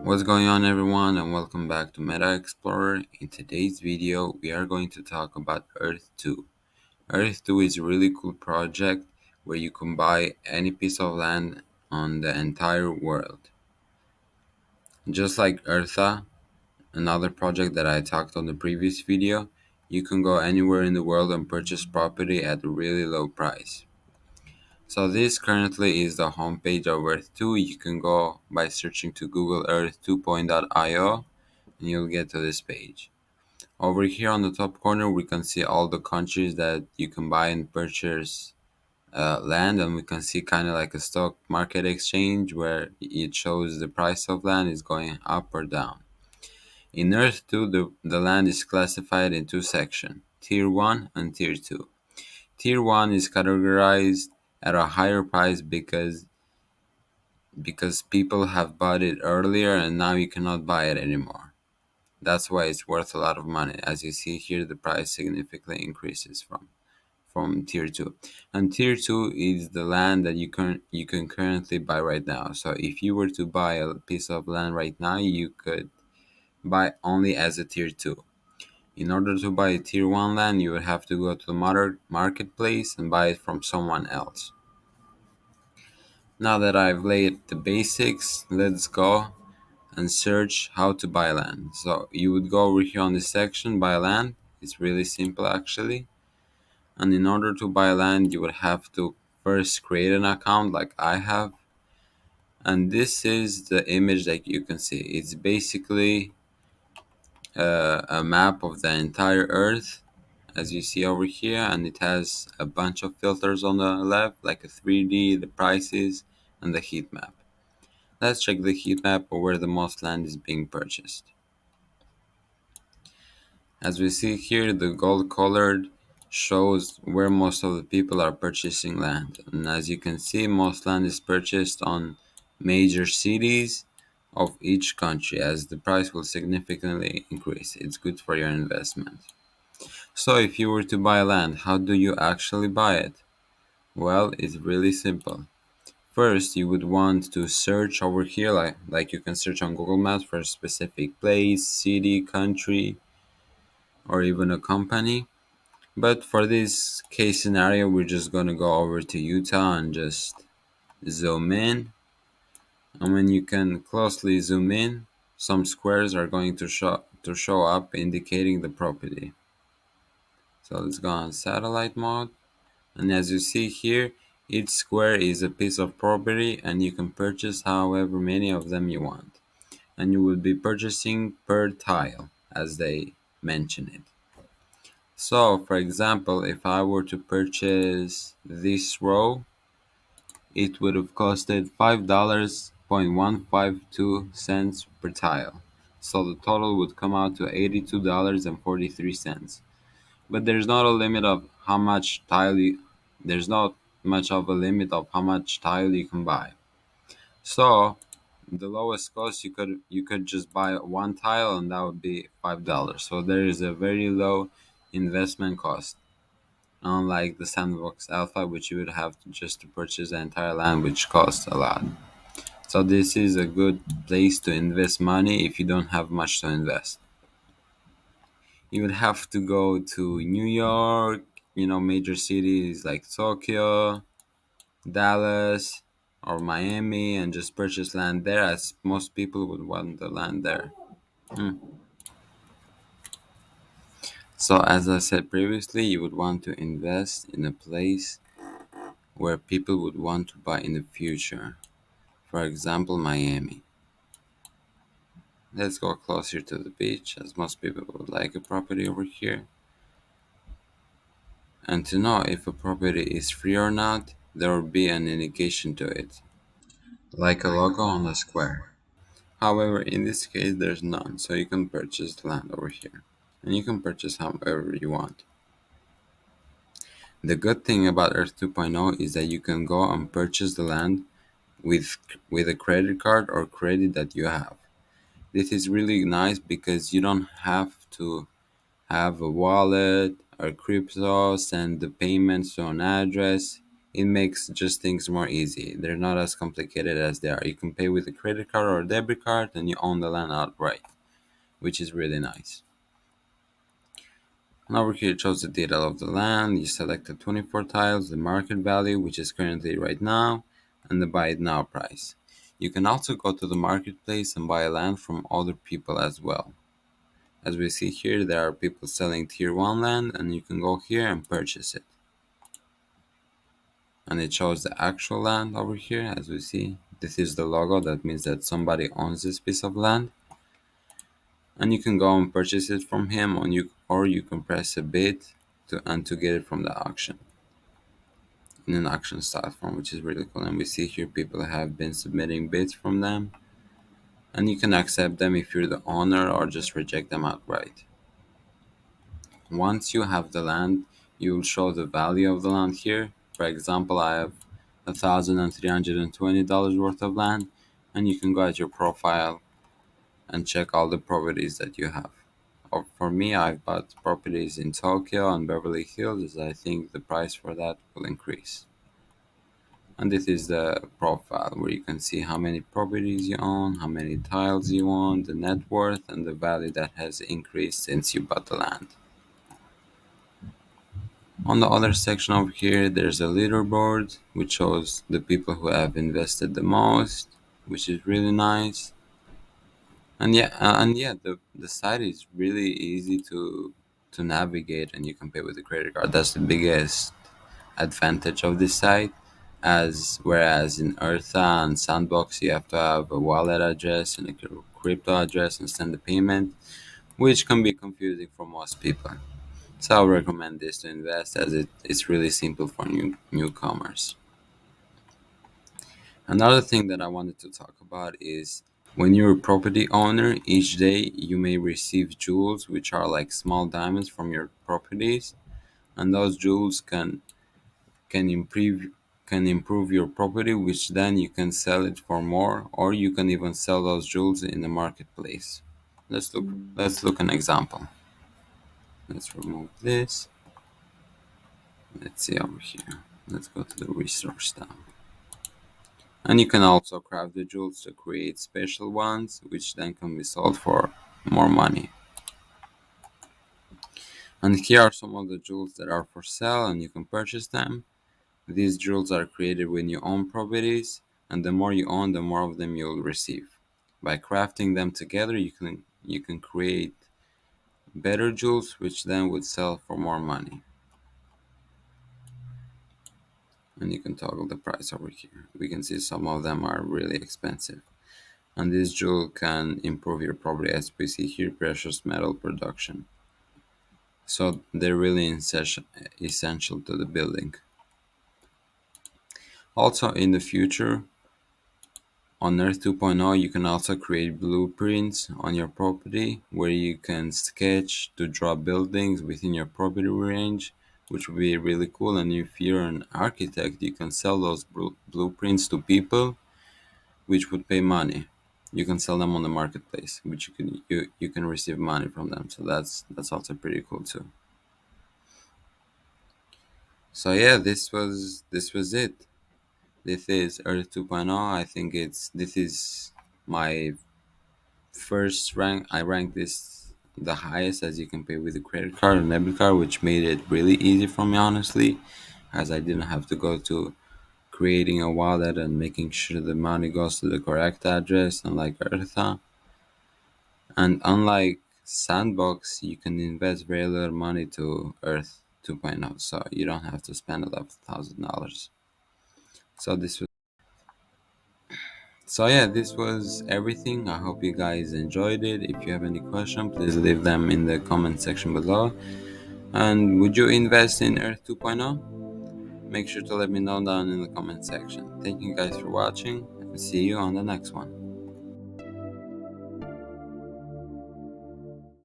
What's going on, everyone, and welcome back to Meta Explorer. In today's video, we are going to talk about Earth 2. Earth 2 is a really cool project where you can buy any piece of land on the entire world. Just like Eartha, another project that I talked on the previous video, you can go anywhere in the world and purchase property at a really low price. So this currently is the homepage of Earth 2. You can go by searching to Google Earth 2.io and you'll get to this page. Over here on the top corner, we can see all the countries that you can buy and purchase land, and we can see kind of like a stock market exchange where it shows the price of land is going up or down. In Earth 2, the land is classified in two sections, Tier 1 and Tier 2. Tier 1 is categorized at a higher price because people have bought it earlier and now you cannot buy it anymore. That's why it's worth a lot of money. As you see here, the price significantly increases from tier 2. And tier 2 is the land that you can currently buy right now. So if you were to buy a piece of land right now, you could buy only as a tier 2. In order to buy a tier 1 land, you would have to go to the marketplace and buy it from someone else. Now that I've laid the basics, let's go and search how to buy land. So you would go over here on this section, buy land. It's really simple actually. And in order to buy land, you would have to first create an account like I have. And this is the image that you can see. It's basically a map of the entire Earth, as you see over here, and it has a bunch of filters on the left, like a 3D, the prices, and the heat map. Let's check the heat map of where the most land is being purchased. As we see here, the gold colored shows where most of the people are purchasing land. And as you can see, most land is purchased on major cities of each country, as the price will significantly increase. It's good for your investment. So if you were to buy land, how do you actually buy it? Well, it's really simple. First, you would want to search over here, like you can search on Google Maps for a specific place, city, country, or even a company. But for this case scenario, we're just gonna go over to Utah and just zoom in. And when you can closely zoom in, some squares are going to show up indicating the property. So let's go on satellite mode. And as you see here, each square is a piece of property and you can purchase however many of them you want. And you will be purchasing per tile, as they mention it. So, for example, if I were to purchase this row, it would have costed $5.152 per tile. So the total would come out to $82.43. But there's not a limit of how much there's not much of a limit of how much tile you can buy. So the lowest cost you could just buy one tile and that would be $5. So there is a very low investment cost, unlike the sandbox alpha, which you would have to purchase the entire land, which costs a lot. So this is a good place to invest money if you don't have much to invest. You would have to go to New York, major cities like Tokyo, Dallas, or Miami, and just purchase land there, as most people would want the land there. So as I said previously, you would want to invest in a place where people would want to buy in the future. For example, Miami. Let's go closer to the beach, as most people would like a property over here. And to know if a property is free or not, there will be an indication to it, like a logo on the square. However, in this case, there's none, so you can purchase the land over here. And you can purchase however you want. The good thing about Earth 2.0 is that you can go and purchase the land with a credit card or credit that you have. This is really nice because you don't have to have a wallet or crypto, send the payments to an address. it makes just things more easy. They're not as complicated as they are. You can pay with a credit card or a debit card and you own the land outright, which is really nice. And over here it shows the detail of the land. You select the 24 tiles, the market value, which is currently right now, and the buy it now price. You can also go to the marketplace and buy land from other people as well. As we see here, there are people selling tier 1 land, and you can go here and purchase it. And it shows the actual land over here. As we see, this is the logo. That means that somebody owns this piece of land, and you can go and purchase it from him, or you can press a bid to get it from the auction in an auction style form, which is really cool. And we see here people have been submitting bids from them, and you can accept them if you're the owner or just reject them outright. Once you have the land, you will show the value of the land here. For example, I have $1,320 worth of land, and you can go at your profile and check all the properties that you have. Or for me, I've bought properties in Tokyo and Beverly Hills, as I think the price for that will increase. And this is the profile where you can see how many properties you own, how many tiles you own, the net worth, and the value that has increased since you bought the land. On the other section over here, there's a leaderboard which shows the people who have invested the most, which is really nice. And yeah, the site is really easy to navigate, and you can pay with a credit card. That's the biggest advantage of this site. As whereas in Eartha and Sandbox, you have to have a wallet address and a crypto address and send the payment, which can be confusing for most people. So I recommend this to invest, as it's really simple for newcomers. Another thing that I wanted to talk about is when you're a property owner, each day you may receive jewels, which are like small diamonds from your properties, and those jewels can improve your property, which then you can sell it for more, or you can even sell those jewels in the marketplace. Let's look an example. Let's remove this. Let's see over here. Let's go to the resource tab. And you can also craft the jewels to create special ones, which then can be sold for more money. And here are some of the jewels that are for sale, and you can purchase them. These jewels are created when you own properties, and the more you own, the more of them you'll receive. By crafting them together, you can create better jewels, which then would sell for more money. And you can toggle the price over here. We can see some of them are really expensive. And this jewel can improve your property, as we see here, precious metal production. So they're really essential to the building. Also, in the future, on Earth 2.0, you can also create blueprints on your property where you can sketch to draw buildings within your property range, which would be really cool. And if you're an architect, you can sell those blueprints to people, which would pay money. You can sell them on the marketplace, which you can receive money from them. So that's also pretty cool too. So yeah, this was it. This is Earth 2.0. I think this is my first rank. I ranked this the highest, as you can pay with a credit card and debit card, which made it really easy for me, honestly, as I didn't have to go to creating a wallet and making sure the money goes to the correct address, unlike Eartha. And unlike Sandbox, you can invest very little money to Earth 2.0, so you don't have to spend $11,000. So this was everything. I hope you guys enjoyed it. If you have any question, please leave them in the comment section below. And would you invest in Earth 2.0? Make sure to let me know down in the comment section. Thank you guys for watching, and see you on the next one.